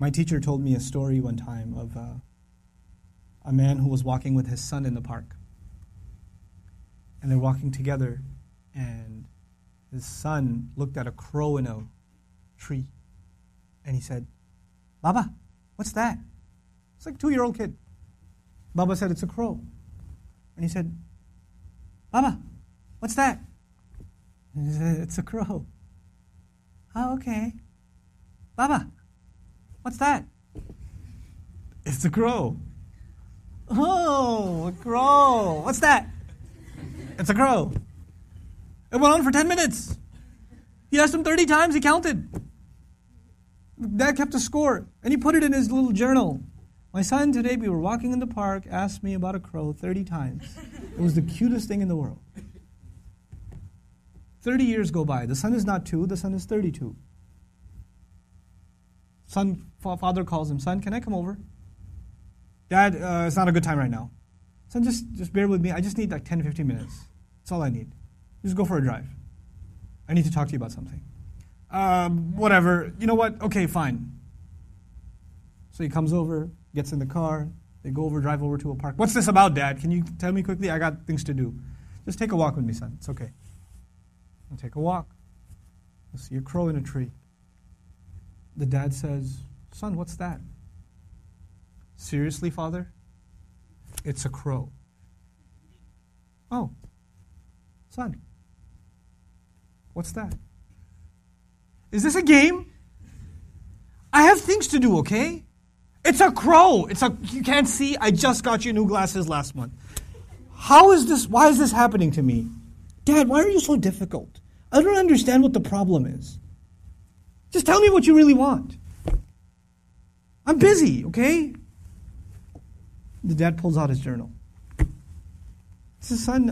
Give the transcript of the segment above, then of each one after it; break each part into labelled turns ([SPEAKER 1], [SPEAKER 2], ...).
[SPEAKER 1] My teacher told me a story one time of a man who was walking with his son in the park. And they're walking together, and his son looked at a crow in a tree. And he said, "Baba, what's that?" It's like a 2-year-old kid. Baba said, "It's a crow." And he said, "Baba, what's that?" And he said, "It's a crow." "Oh, okay." "Baba, what's that?" "It's a crow." "Oh, a crow. What's that?" "It's a crow." It went on for 10 minutes. He asked him 30 times, he counted. Dad kept a score, and he put it in his little journal. "My son, today we were walking in the park, asked me about a crow 30 times. It was the cutest thing in the world." 30 years go by. The son is not 2, the son is 32. Father calls him, "Son, can I come over?" "Dad, it's not a good time right now." "Son, just bear with me. I just need like 10, 15 minutes. That's all I need. Just go for a drive. I need to talk to you about something." Whatever. You know what? Okay, fine. So he comes over, gets in the car. They go over, drive over to a park. "What's this about, Dad? Can you tell me quickly? I got things to do." "Just take a walk with me, son. It's okay." I'll take a walk. I see a crow in a tree. The dad says, "Son, what's that?" "Seriously, Father? It's a crow." "Oh, son, what's that?" "Is this a game? I have things to do, okay? It's a crow. You can't see? I just got you new glasses last month. Why is this happening to me? Dad, why are you so difficult? I don't understand what the problem is. Just tell me what you really want. I'm busy, okay?" The dad pulls out his journal. He says, "Son,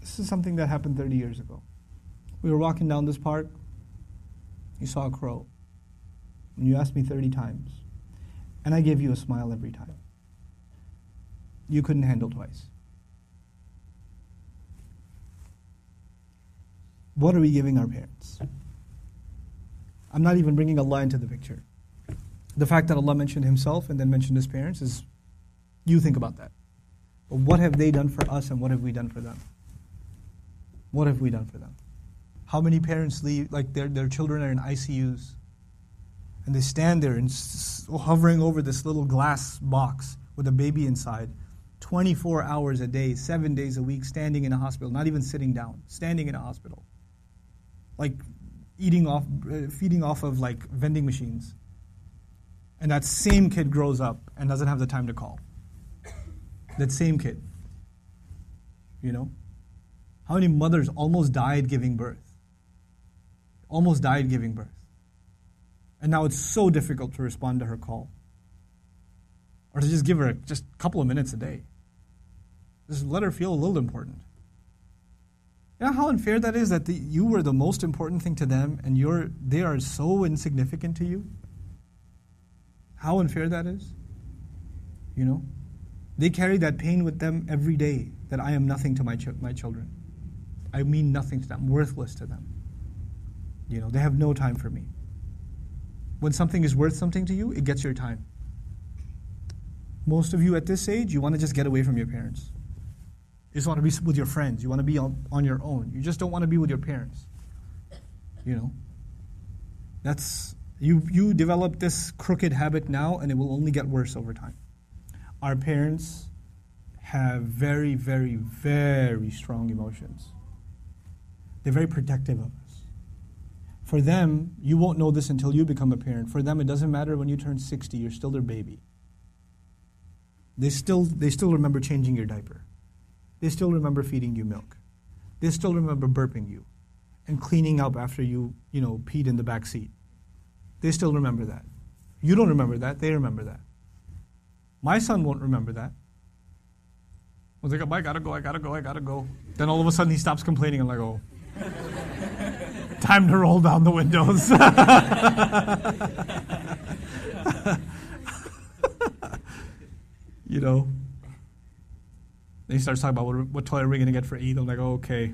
[SPEAKER 1] this is something that happened 30 years ago. We were walking down this park. You saw a crow. And you asked me 30 times. And I gave you a smile every time. You couldn't handle twice. What are we giving our parents?" I'm not even bringing Allah into the picture. The fact that Allah mentioned Himself and then mentioned His parents is, you think about that. But what have they done for us and what have we done for them? What have we done for them? How many parents leave, like their children are in ICUs, and they stand there and hovering over this little glass box with a baby inside, 24 hours a day, 7 days a week, standing in a hospital, not even sitting down, standing in a hospital, like feeding off of like vending machines. And that same kid grows up and doesn't have the time to call. That same kid. You know? How many mothers almost died giving birth? Almost died giving birth. And now it's so difficult to respond to her call. Or to just give her just a couple of minutes a day. Just let her feel a little important. You know how unfair that is, that you were the most important thing to them and they are so insignificant to you? How unfair that is? You know? They carry that pain with them every day, that I am nothing to my children. I mean nothing to them, I'm worthless to them. You know, they have no time for me. When something is worth something to you, it gets your time. Most of you at this age, you want to just get away from your parents. You just want to be with your friends. You want to be on your own. You just don't want to be with your parents. You know? You develop this crooked habit now, and it will only get worse over time. Our parents have very, very, very strong emotions. They're very protective of us. For them, you won't know this until you become a parent. For them, it doesn't matter when you turn 60, you're still their baby. They still remember changing your diaper. They still remember feeding you milk. They still remember burping you and cleaning up after you peed in the back seat. They still remember that. You don't remember that, they remember that. My son won't remember that. I was like, I gotta go. Then all of a sudden he stops complaining. I'm like, oh. Time to roll down the windows. You know. Then he starts talking about what toy are we going to get for Eid. I'm like, oh, okay.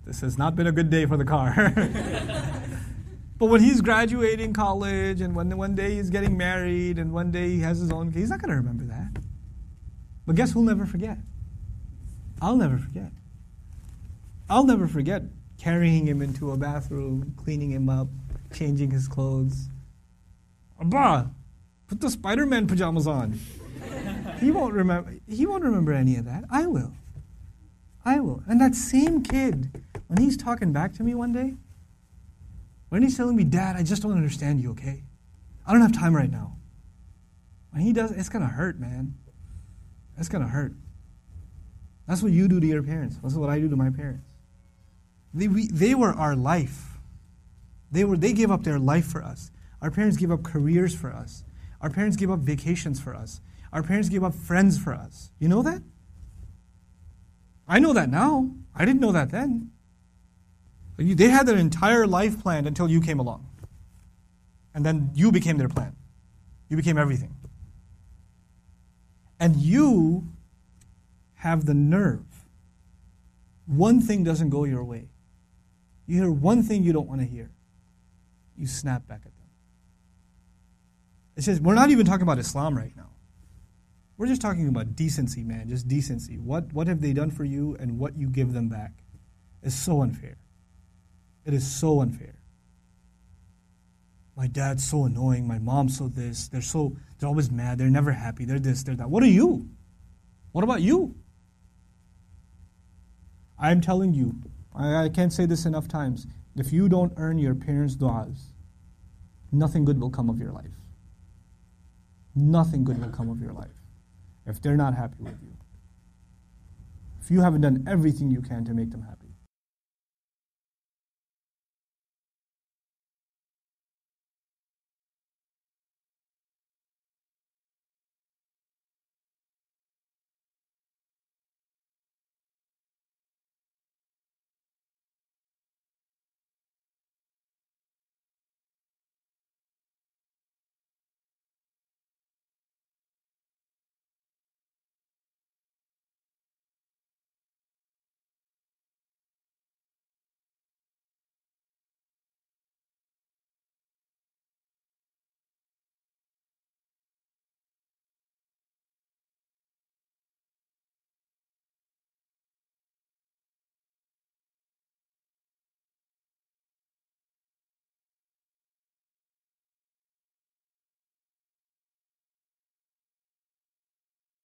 [SPEAKER 1] This has not been a good day for the car. But when he's graduating college, and when one day he's getting married, and one day he has his own, he's not going to remember that. But guess who'll never forget? I'll never forget. I'll never forget carrying him into a bathroom, cleaning him up, changing his clothes. Abba, put the Spider-Man pajamas on. He won't remember any of that. I will. And that same kid, when he's talking back to me one day, when he's telling me, Dad, I just don't understand you, okay? I don't have time right now. When he does, it's going to hurt, man. It's going to hurt. That's what you do to your parents. That's what I do to my parents. They were our life. They gave up their life for us. Our parents gave up careers for us. Our parents gave up vacations for us. Our parents gave up friends for us. You know that? I know that now. I didn't know that then. They had their entire life planned until you came along. And then you became their plan. You became everything. And you have the nerve. One thing doesn't go your way. You hear one thing you don't want to hear. You snap back at them. It says, we're not even talking about Islam right now. We're just talking about decency, man, just decency. What have they done for you and what you give them back is so unfair. It is so unfair. My dad's so annoying, my mom's so this, they're always mad, they're never happy, they're this, they're that. What are you? What about you? I'm telling you, I can't say this enough times, if you don't earn your parents' du'as, nothing good will come of your life. Nothing good will come of your life if they're not happy with you. If you haven't done everything you can to make them happy.